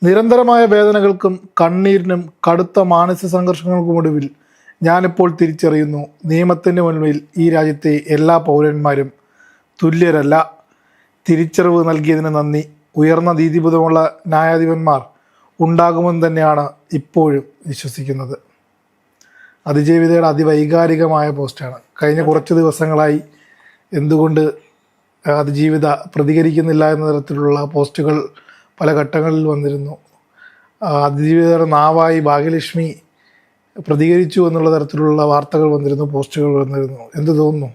നിരന്തരമായ വേദനകൾക്കും കണ്ണീരിനും കടുത്ത മാനസിക സംഘർഷങ്ങൾക്കും ഒടുവിൽ ഞാനിപ്പോൾ തിരിച്ചറിയുന്നു, നിയമത്തിൻ്റെ മുൻപിൽ ഈ രാജ്യത്തെ എല്ലാ പൗരന്മാരും തുല്യരല്ല. തിരിച്ചറിവ് നൽകിയതിന് നന്ദി. ഉയർന്ന നീതിബോധമുള്ള ന്യായാധിപന്മാർ ഉണ്ടാകുമെന്ന് തന്നെയാണ് ഇപ്പോഴും വിശ്വസിക്കുന്നത്. അതിജീവിതയുടെ അതിവൈകാരികമായ പോസ്റ്റാണ്. കഴിഞ്ഞ കുറച്ച് ദിവസങ്ങളായി എന്തുകൊണ്ട് അതിജീവിത പ്രതികരിക്കുന്നില്ല എന്ന തരത്തിലുള്ള പോസ്റ്റുകൾ പല ഘട്ടങ്ങളിൽ വന്നിരുന്നു. അതിജീവിതയുടെ നാവായി ഭാഗ്യലക്ഷ്മി പ്രതികരിച്ചു എന്നുള്ള തരത്തിലുള്ള വാർത്തകൾ വന്നിരുന്നു, പോസ്റ്റുകൾ വന്നിരുന്നു. എന്ത് തോന്നുന്നു?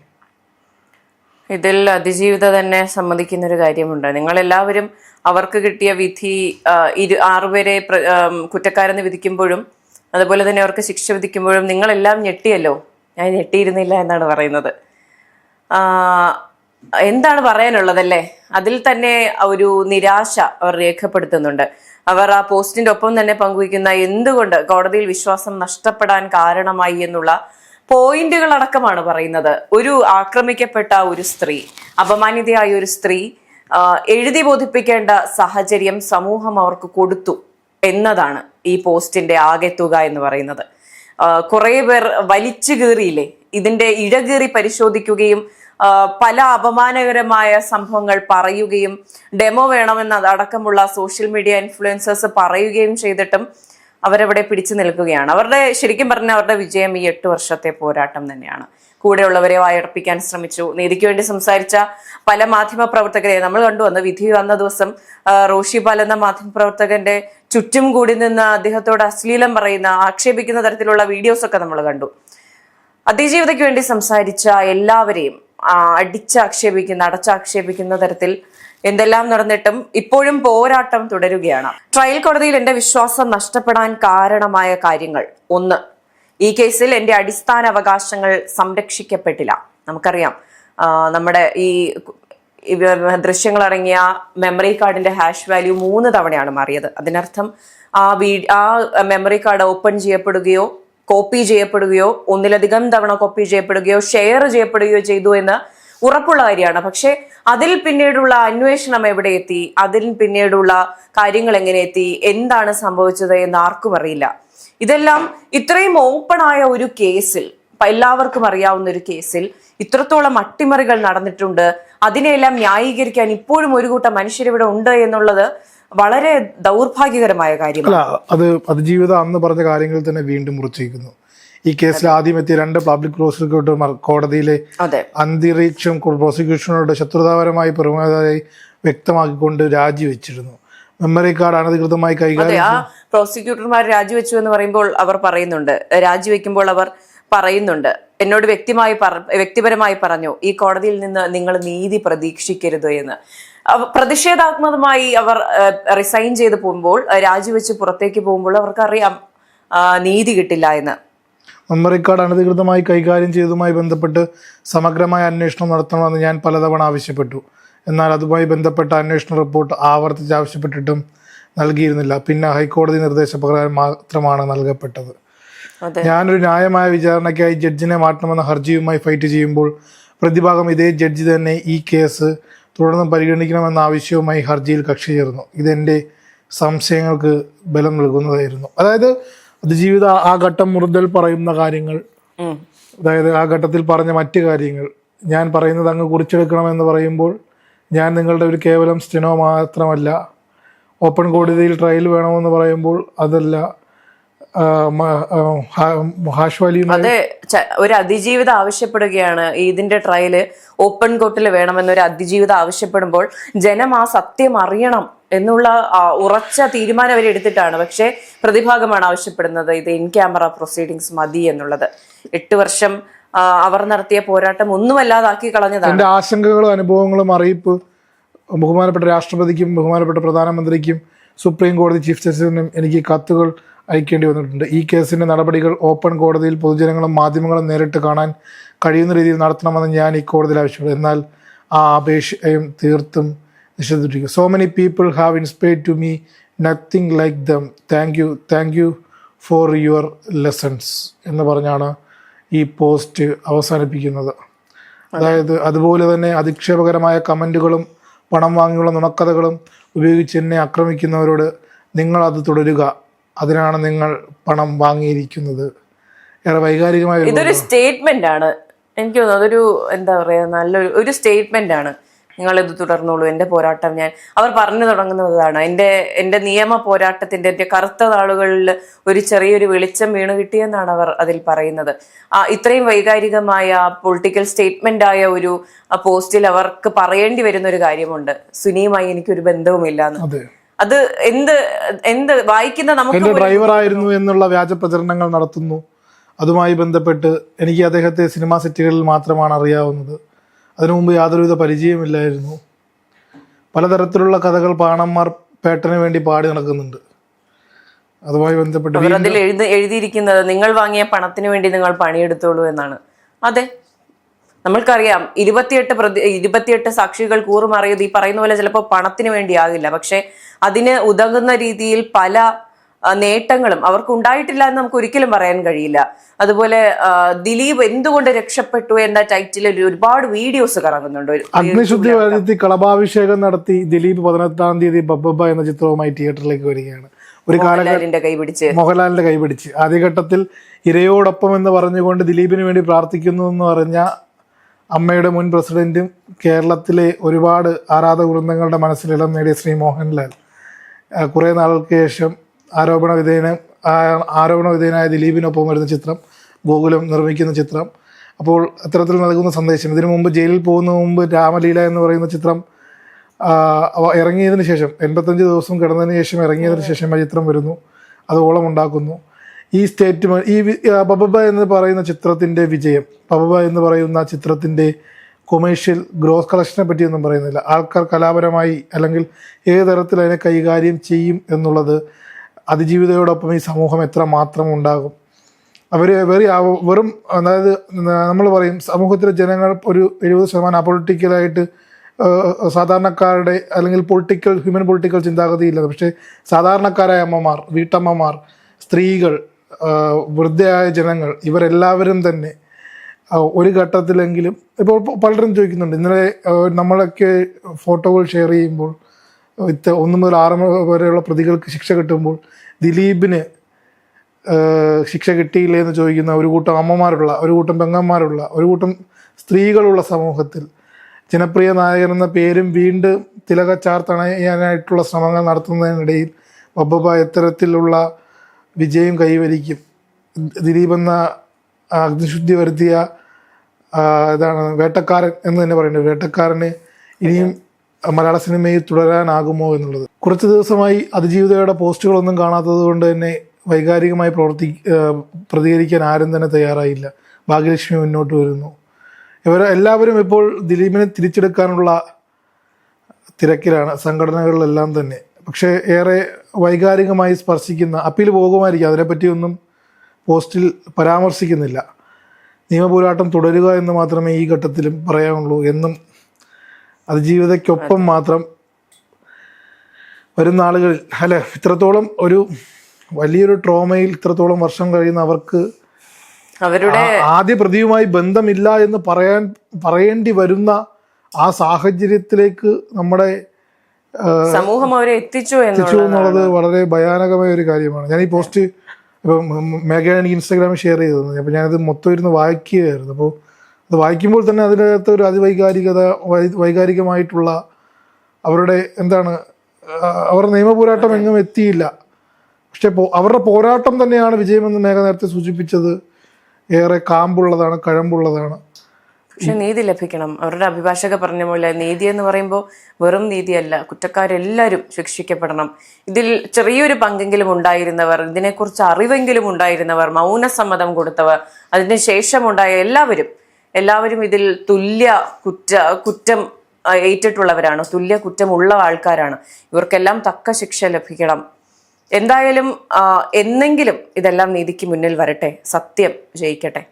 ഇതിൽ അതിജീവിത തന്നെ സമ്മതിക്കുന്നൊരു കാര്യമുണ്ട്. നിങ്ങളെല്ലാവരും അവർക്ക് കിട്ടിയ വിധി 6 പേരെ കുറ്റക്കാരെന്ന് വിധിക്കുമ്പോഴും അതുപോലെ തന്നെ അവർക്ക് ശിക്ഷ വിധിക്കുമ്പോഴും നിങ്ങളെല്ലാം ഞെട്ടിയല്ലോ. ഞാൻ ഞെട്ടിയിരുന്നില്ല എന്നാണ് പറയുന്നത്. എന്താണ് പറയാനുള്ളതല്ലേ? അതിൽ തന്നെ ഒരു നിരാശ അവർ രേഖപ്പെടുത്തുന്നുണ്ട്. അവർ ആ പോസ്റ്റിന്റെ ഒപ്പം തന്നെ പങ്കുവയ്ക്കുന്ന എന്തുകൊണ്ട് കോടതിയിൽ വിശ്വാസം നഷ്ടപ്പെടാൻ കാരണമായി എന്നുള്ള പോയിന്റുകൾ അടക്കമാണ് പറയുന്നത്. ഒരു ആക്രമിക്കപ്പെട്ട ഒരു സ്ത്രീ, അപമാനിതയായ ഒരു സ്ത്രീ എഴുതി ബോധിപ്പിക്കേണ്ട സാഹചര്യം സമൂഹം അവർക്ക് കൊടുത്തു എന്നതാണ് ഈ പോസ്റ്റിന്റെ ആകെ തുക എന്ന് പറയുന്നത്. കുറെ പേർ വലിച്ചു കീറിയില്ലേ, ഇതിന്റെ ഇഴകീറി പരിശോധിക്കുകയും പല അപമാനകരമായ സംഭവങ്ങൾ പറയുകയും ഡെമോ വേണമെന്ന് അടക്കമുള്ള സോഷ്യൽ മീഡിയ ഇൻഫ്ലുവൻസേഴ്സ് പറയുകയും ചെയ്തിട്ടും അവരവിടെ പിടിച്ചു നിൽക്കുകയാണ്. ശരിക്കും പറഞ്ഞാൽ അവരുടെ വിജയം ഈ 8 വർഷത്തെ പോരാട്ടം തന്നെയാണ്. കൂടെയുള്ളവരെ വായടപ്പിക്കാൻ ശ്രമിച്ചു. നീതിക്ക് വേണ്ടി സംസാരിച്ച പല മാധ്യമ പ്രവർത്തകരെ നമ്മൾ കണ്ടുവന്ന് വിധി വന്ന ദിവസം റോഷി പാൽ എന്ന മാധ്യമ പ്രവർത്തകന്റെ ചുറ്റും കൂടി നിന്ന് അദ്ദേഹത്തോട് അശ്ലീലം പറയുന്ന, ആക്ഷേപിക്കുന്ന തരത്തിലുള്ള വീഡിയോസ് ഒക്കെ നമ്മൾ കണ്ടു. അതിജീവിതയ്ക്ക് വേണ്ടി സംസാരിച്ച എല്ലാവരെയും അടച്ചാക്ഷേപിക്കുന്ന തരത്തിൽ എന്തെല്ലാം നടന്നിട്ടും ഇപ്പോഴും പോരാട്ടം തുടരുകയാണ്. ട്രയൽ കോടതിയിൽ എന്റെ വിശ്വാസം നഷ്ടപ്പെടാൻ കാരണമായ കാര്യങ്ങൾ: 1, ഈ കേസിൽ എന്റെ അടിസ്ഥാന അവകാശങ്ങൾ സംരക്ഷിക്കപ്പെട്ടില്ല. നമുക്കറിയാം, നമ്മുടെ ഈ ദൃശ്യങ്ങളടങ്ങിയ മെമ്മറി കാർഡിന്റെ ഹാഷ് വാല്യൂ 3 തവണയാണ് മാറിയത്. അതിനർത്ഥം ആ മെമ്മറി കാർഡ് ഓപ്പൺ ചെയ്യപ്പെടുകയോ കോപ്പി ചെയ്യപ്പെടുകയോ ഒന്നിലധികം തവണ കോപ്പി ചെയ്യപ്പെടുകയോ ഷെയർ ചെയ്യപ്പെടുകയോ ചെയ്തു എന്ന് ഉറപ്പുള്ള കാര്യമാണ്. പക്ഷെ അതിൽ പിന്നീടുള്ള അന്വേഷണം എവിടെ എത്തി, അതിൽ പിന്നീടുള്ള കാര്യങ്ങൾ എങ്ങനെ എത്തി, എന്താണ് സംഭവിച്ചത് എന്ന് ആർക്കും അറിയില്ല. ഇതെല്ലാം ഇത്രയും ഓപ്പൺ ആയ ഒരു കേസിൽ, എല്ലാവർക്കും അറിയാവുന്ന ഒരു കേസിൽ ഇത്രത്തോളം അട്ടിമറികൾ നടന്നിട്ടുണ്ട്. അതിനെല്ലാം ന്യായീകരിക്കാൻ ഇപ്പോഴും ഒരു കൂട്ടം മനുഷ്യരിവിടെ ഉണ്ട് എന്നുള്ളത് വളരെ ദൗർഭാഗ്യകരമായ കാര്യമാണ്. അത് അതിജീവിത അന്ന് പറഞ്ഞ കാര്യങ്ങൾ തന്നെ വീണ്ടും മുറിച്ചിരിക്കുന്നു. ഈ കേസിൽ ആദ്യം എത്തിയ 2 പബ്ലിക് പ്രോസിക്യൂട്ടർ കോടതിയിലെ അന്തരീക്ഷം പ്രോസിക്യൂഷനോട് ശത്രുതാപരമായി പെരുമാറിയതായി വ്യക്തമാക്കിക്കൊണ്ട് രാജിവെച്ചിരുന്നു. മെമ്മറി കാർഡ് അനധികൃതമായി കൈകാര്യം പ്രോസിക്യൂട്ടർമാർ രാജിവെച്ചു എന്ന് പറയുമ്പോൾ അവർ പറയുന്നുണ്ട്, രാജിവെക്കുമ്പോൾ അവർ പറയുന്നുണ്ട്, എന്നോട് വ്യക്തിപരമായി പറഞ്ഞു, ഈ കോടതിയിൽ നിന്ന് നിങ്ങൾ നീതി പ്രതീക്ഷിക്കരുത് എന്ന്. പ്രതിഷേധാത്മകമായി അവർ റിസൈൻ ചെയ്ത് പോകുമ്പോൾ, രാജിവെച്ച് പുറത്തേക്ക് പോകുമ്പോൾ അവർക്കറിയാം നീതി കിട്ടില്ല എന്ന്. മെമ്മറി കാർഡ് അനധികൃതമായി കൈകാര്യം ചെയ്തതുമായി ബന്ധപ്പെട്ട് സമഗ്രമായ അന്വേഷണം നടത്തണമെന്ന് ഞാൻ പലതവണ ആവശ്യപ്പെട്ടു. എന്നാൽ അതുമായി ബന്ധപ്പെട്ട അന്വേഷണ റിപ്പോർട്ട് ആവർത്തിച്ച് ആവശ്യപ്പെട്ടിട്ടും നൽകിയിരുന്നില്ല. പിന്നെ ഹൈക്കോടതി നിർദ്ദേശപ്രകാരം മാത്രമാണ് നൽകപ്പെട്ടത്. ഞാനൊരു ന്യായമായ വിചാരണയ്ക്കായി ജഡ്ജിനെ മാറ്റണമെന്ന ഹർജിയുമായി ഫൈറ്റ് ചെയ്യുമ്പോൾ പ്രതിഭാഗം ഇതേ ജഡ്ജി തന്നെ ഈ കേസ് തുടർന്ന് പരിഗണിക്കണമെന്ന ആവശ്യവുമായി ഹർജിയിൽ കക്ഷി ചേർന്നു. ഇതെൻ്റെ സംശയങ്ങൾക്ക് ബലം നൽകുന്നതായിരുന്നു. അതായത് അതിജീവിത ആ ഘട്ടം മുതൽ പറയുന്ന കാര്യങ്ങൾ, അതായത് ആ ഘട്ടത്തിൽ പറഞ്ഞ മറ്റു കാര്യങ്ങൾ, ഞാൻ പറയുന്നത് അങ്ങ് കുറിച്ചെടുക്കണമെന്ന് പറയുമ്പോൾ ഞാൻ നിങ്ങളുടെ ഒരു കേവലം സ്റ്റെനോ മാത്രമല്ല, ഓപ്പൺ കോടതിയിൽ ട്രയൽ വേണമെന്ന് പറയുമ്പോൾ അതല്ല, അതെ, ഒരു അതിജീവിത ആവശ്യപ്പെടുകയാണ് ഇതിന്റെ ട്രയല് ഓപ്പൺ കോർട്ടിൽ വേണമെന്ന് ഒരു അതിജീവിത ആവശ്യപ്പെടുമ്പോൾ ജനം ആ സത്യം അറിയണം എന്നുള്ള ഉറച്ച തീരുമാനം അവരെടുത്തിട്ടാണ്. പക്ഷെ പ്രതിഭാഗമാണ് ആവശ്യപ്പെടുന്നത് ഇത് ഇൻ ക്യാമറ പ്രൊസീഡിങ്സ് മതി എന്നുള്ളത്. 8 വർഷം അവർ നടത്തിയ പോരാട്ടം ഒന്നുമല്ലാതാക്കി കളഞ്ഞതാണ്. എന്റെ ആശങ്കകളും അനുഭവങ്ങളും അറിയിപ്പ് ബഹുമാനപ്പെട്ട രാഷ്ട്രപതിക്കും ബഹുമാനപ്പെട്ട പ്രധാനമന്ത്രിക്കും സുപ്രീം കോടതി ചീഫ് ജസ്റ്റിസിനും എനിക്ക് കത്തുകൾ അയക്കേണ്ടി വന്നിട്ടുണ്ട്. ഈ കേസിന്റെ നടപടികൾ ഓപ്പൺ കോടതിയിൽ പൊതുജനങ്ങളും മാധ്യമങ്ങളും നേരിട്ട് കാണാൻ കഴിയുന്ന രീതിയിൽ നടത്തണമെന്ന് ഞാൻ ഈ കോടതിയിൽ ആവശ്യപ്പെട്ടു. എന്നാൽ ആ അപേക്ഷയും തീർത്തും നിഷേധിച്ചിരിക്കും. So many people have inspired to me, nothing like them. Thank you for your lessons എന്ന് പറഞ്ഞാണ് ഈ പോസ്റ്റ് അവസാനിപ്പിക്കുന്നത്. അതായത് അതുപോലെ തന്നെ അധിക്ഷേപകരമായ കമൻറ്റുകളും പണം വാങ്ങിയുള്ള നുണക്കഥകളും ഉപയോഗിച്ച് എന്നെ ആക്രമിക്കുന്നവരോട് നിങ്ങളത് തുടരുക, അതിനാണ് നിങ്ങൾ പണം വാങ്ങിയിരിക്കുന്നത്. ഏറെ വൈകാരികമായ ഇതൊരു സ്റ്റേറ്റ്മെന്റ് ആണ്. എനിക്ക് തോന്നുന്നു അതൊരു എന്താ പറയാ, നല്ലൊരു സ്റ്റേറ്റ്മെന്റ് ആണ്. നിങ്ങളിത് തുടർന്നോളൂ, എൻ്റെ പോരാട്ടം അവർ പറഞ്ഞു തുടങ്ങുന്നതാണ്. എൻ്റെ നിയമ പോരാട്ടത്തിന്റെ, എൻ്റെ കറുത്ത നാളുകളിൽ ഒരു ചെറിയൊരു വെളിച്ചം വീണ് കിട്ടിയെന്നാണ് അവർ അതിൽ പറയുന്നത്. ഇത്രയും വൈകാരികമായ പൊളിറ്റിക്കൽ സ്റ്റേറ്റ്മെന്റ് ആയ ഒരു പോസ്റ്റിൽ അവർക്ക് പറയേണ്ടി വരുന്ന ഒരു കാര്യമുണ്ട്, സുനിയുമായി എനിക്കൊരു ബന്ധവുമില്ലാന്ന്. അത് എന്ത് വായിക്കുന്ന നമുക്ക് ഡ്രൈവർ ആയിരുന്നു എന്നുള്ള വ്യാജ പ്രചരണങ്ങൾ നടത്തുന്നു. അതുമായി ബന്ധപ്പെട്ട് എനിക്ക് അദ്ദേഹത്തെ സിനിമാ സെറ്റുകളിൽ മാത്രമാണ് അറിയാവുന്നത്. അതിനു മുമ്പ് യാതൊരുവിധ പരിചയമില്ലായിരുന്നു. പലതരത്തിലുള്ള കഥകൾ പാണന്മാർ പേട്ടന് വേണ്ടി പാടി നടക്കുന്നുണ്ട്. അതുമായി ബന്ധപ്പെട്ട് അതിൽ എഴുതിയിരിക്കുന്നത് നിങ്ങൾ വാങ്ങിയ പണത്തിന് വേണ്ടി നിങ്ങൾ പണിയെടുത്തോളൂ എന്നാണ്. അതെ, നമ്മൾക്കറിയാം 28 സാക്ഷികൾ കൂറുമാറിയത് ഈ പറയുന്ന പോലെ ചിലപ്പോൾ പണത്തിന് വേണ്ടിയാകില്ല, പക്ഷെ അതിന് ഉതകുന്ന രീതിയിൽ പല നേട്ടങ്ങളും അവർക്ക് ഉണ്ടായിട്ടില്ല എന്ന് നമുക്ക് ഒരിക്കലും പറയാൻ കഴിയില്ല. അതുപോലെ ദിലീപ് എന്തുകൊണ്ട് രക്ഷപ്പെട്ടു എന്ന ടൈറ്റിലിൽ ഒരുപാട് വീഡിയോസ് കറങ്ങുന്നുണ്ട്. അഗ്നിശുദ്ധി വരുത്തി കളഭാഭിഷേകം നടത്തി ദിലീപ് 18-ാം തീയതി ബബ്ബ എന്ന ചിത്രവുമായി തിയേറ്ററിലേക്ക് വരികയാണ്. ഒരു മോഹൻലാലിന്റെ കൈപിടിച്ച് ആദ്യഘട്ടത്തിൽ ഇരയോടൊപ്പം എന്ന് പറഞ്ഞുകൊണ്ട് ദിലീപിന് വേണ്ടി പ്രാർത്ഥിക്കുന്നു എന്ന് പറഞ്ഞ അമ്മയുടെ മുൻ പ്രസിഡന്റും കേരളത്തിലെ ഒരുപാട് ആരാധക വൃന്ദങ്ങളുടെ മനസ്സിൽ ഇടം നേടിയ ശ്രീ മോഹൻലാൽ കുറേ നാളുകൾക്ക് ശേഷം ആരോപണ വിധേയനായ ദിലീപിനൊപ്പം വരുന്ന ചിത്രം, ഗോകുലം നിർമ്മിക്കുന്ന ചിത്രം. അപ്പോൾ അത്തരത്തിൽ നൽകുന്ന സന്ദേശം, ഇതിനു മുമ്പ് ജയിലിൽ പോകുന്ന മുമ്പ് രാമലീല എന്ന് പറയുന്ന ചിത്രം ഇറങ്ങിയതിന് ശേഷം 85 ദിവസം കിടന്നതിന് ശേഷം ഇറങ്ങിയതിന് ശേഷം ആ ചിത്രം വരുന്നു, അത് ഓളം ഉണ്ടാക്കുന്നു. ഈ സ്റ്റേറ്റ്മെന്റ്, ഈ ബബബ എന്ന് പറയുന്ന ചിത്രത്തിൻ്റെ വിജയം, ബബബ എന്ന് പറയുന്ന ചിത്രത്തിൻ്റെ കൊമേഴ്ഷ്യൽ ഗ്രോസ് കളക്ഷനെ പറ്റിയൊന്നും പറയുന്നില്ല. ആൾക്കാർ കലാപരമായി അല്ലെങ്കിൽ ഏത് തരത്തിൽ അതിനെ കൈകാര്യം ചെയ്യും എന്നുള്ളത് അതിജീവിതയോടൊപ്പം ഈ സമൂഹം എത്ര മാത്രം ഉണ്ടാകും. അവർ വെറും അതായത് നമ്മൾ പറയും സമൂഹത്തിലെ ജനങ്ങൾ ഒരു 70% അപൊളിറ്റിക്കലായിട്ട് സാധാരണക്കാരുടെ അല്ലെങ്കിൽ ഹ്യൂമൻ പൊളിറ്റിക്കൽ ചിന്താഗതിയില്ല. പക്ഷേ സാധാരണക്കാരായ അമ്മമാർ, വീട്ടമ്മമാർ, സ്ത്രീകൾ, വൃദ്ധയായ ജനങ്ങൾ, ഇവരെല്ലാവരും തന്നെ ഒരു ഘട്ടത്തിലെങ്കിലും ഇപ്പോൾ പലരും ചോദിക്കുന്നുണ്ട്. ഇന്നലെ നമ്മളൊക്കെ ഫോട്ടോകൾ ഷെയർ ചെയ്യുമ്പോൾ 1 മുതൽ 6 വരെയുള്ള പ്രതികൾക്ക് ശിക്ഷ കിട്ടുമ്പോൾ ദിലീപിന് ശിക്ഷ കിട്ടിയില്ലേ എന്ന് ചോദിക്കുന്ന ഒരു കൂട്ടം അമ്മമാരുള്ള, ഒരു കൂട്ടം പെങ്ങന്മാരുള്ള, ഒരു കൂട്ടം സ്ത്രീകളുള്ള സമൂഹത്തിൽ ജനപ്രിയ നായകൻ എന്ന പേരും വീണ്ടും തിലക ചാർത്തണയാനായിട്ടുള്ള ശ്രമങ്ങൾ നടത്തുന്നതിനിടയിൽ ബബ്ബ എത്തരത്തിലുള്ള വിജയം കൈവരിക്കും. ദിലീപ് എന്ന അഗ്നിശുദ്ധി വരുത്തിയ വേട്ടക്കാരൻ എന്ന് തന്നെ പറയുന്നത്, വേട്ടക്കാരന് ഇനിയും മലയാള സിനിമയിൽ തുടരാനാകുമോ എന്നുള്ളത്. കുറച്ച് ദിവസമായി അതിജീവിതയുടെ പോസ്റ്റുകളൊന്നും കാണാത്തത് കൊണ്ട് തന്നെ വൈകാരികമായി പ്രതികരിക്കാൻ ആരും തന്നെ തയ്യാറായില്ല. ഭാഗ്യലക്ഷ്മി മുന്നോട്ട് വരുന്നു. എല്ലാവരും ഇപ്പോൾ ദിലീപിനെ തിരിച്ചെടുക്കാനുള്ള തിരക്കിലാണ്, സംഘടനകളിലെല്ലാം തന്നെ. പക്ഷേ ഏറെ വൈകാരികമായി സ്പർശിക്കുന്ന, അപ്പീൽ പോകുമായിരിക്കും, അതിനെപ്പറ്റിയൊന്നും പോസ്റ്റിൽ പരാമർശിക്കുന്നില്ല. നിയമപോരാട്ടം തുടരുക എന്ന് മാത്രമേ ഈ ഘട്ടത്തിലും പറയാനുള്ളൂ. എന്നും അതിജീവിതയ്ക്കൊപ്പം മാത്രം വരുന്ന ആളുകളിൽ ഇത്രത്തോളം ഒരു വലിയൊരു ട്രോമയിൽ ഇത്രത്തോളം വർഷം കഴിയുന്ന അവർക്ക് അവരുടെ ആദ്യ പ്രതിയുമായി ബന്ധമില്ല എന്ന് പറയേണ്ടി വരുന്ന ആ സാഹചര്യത്തിലേക്ക് നമ്മുടെ സമൂഹം അവരെ എത്തിച്ചു എന്നുള്ളത് വളരെ ഭയാനകമായ ഒരു കാര്യമാണ്. ഞാൻ ഈ പോസ്റ്റ് ഇപ്പം മേഘയാണ് എനിക്ക് ഇൻസ്റ്റാഗ്രാമിൽ ഷെയർ ചെയ്തത്. അപ്പോൾ ഞാനത് മൊത്തം ഇരുന്ന് വായിക്കുകയായിരുന്നു. അപ്പോൾ അത് വായിക്കുമ്പോൾ തന്നെ അതിനകത്ത് ഒരു വൈകാരികമായിട്ടുള്ള അവരുടെ അവരുടെ നിയമപോരാട്ടം എങ്ങും എത്തിയില്ല. പക്ഷെ അവരുടെ പോരാട്ടം തന്നെയാണ് വിജയമെന്ന് മേഘ നേരത്തെ സൂചിപ്പിച്ചത്. ഏറെ കാമ്പുള്ളതാണ്, കഴമ്പുള്ളതാണ്. പക്ഷെ നീതി ലഭിക്കണം. അവരുടെ അഭിഭാഷക പറഞ്ഞ പോലെ നീതി എന്ന് പറയുമ്പോൾ വെറും നീതിയല്ല, കുറ്റക്കാരെല്ലാവരും ശിക്ഷിക്കപ്പെടണം. ഇതിൽ ചെറിയൊരു പങ്കെങ്കിലും ഉണ്ടായിരുന്നവർ, ഇതിനെക്കുറിച്ച് അറിവെങ്കിലും ഉണ്ടായിരുന്നവർ, മൗനസമ്മതം കൊടുത്തവർ, അതിന് ശേഷമുണ്ടായ എല്ലാവരും ഇതിൽ കുറ്റം ഏറ്റിട്ടുള്ളവരാണ്, തുല്യ കുറ്റമുള്ള ആൾക്കാരാണ്. ഇവർക്കെല്ലാം തക്ക ശിക്ഷ ലഭിക്കണം. എന്തായാലും എന്നെങ്കിലും ഇതെല്ലാം നീതിക്ക് മുന്നിൽ വരട്ടെ, സത്യം ജയിക്കട്ടെ.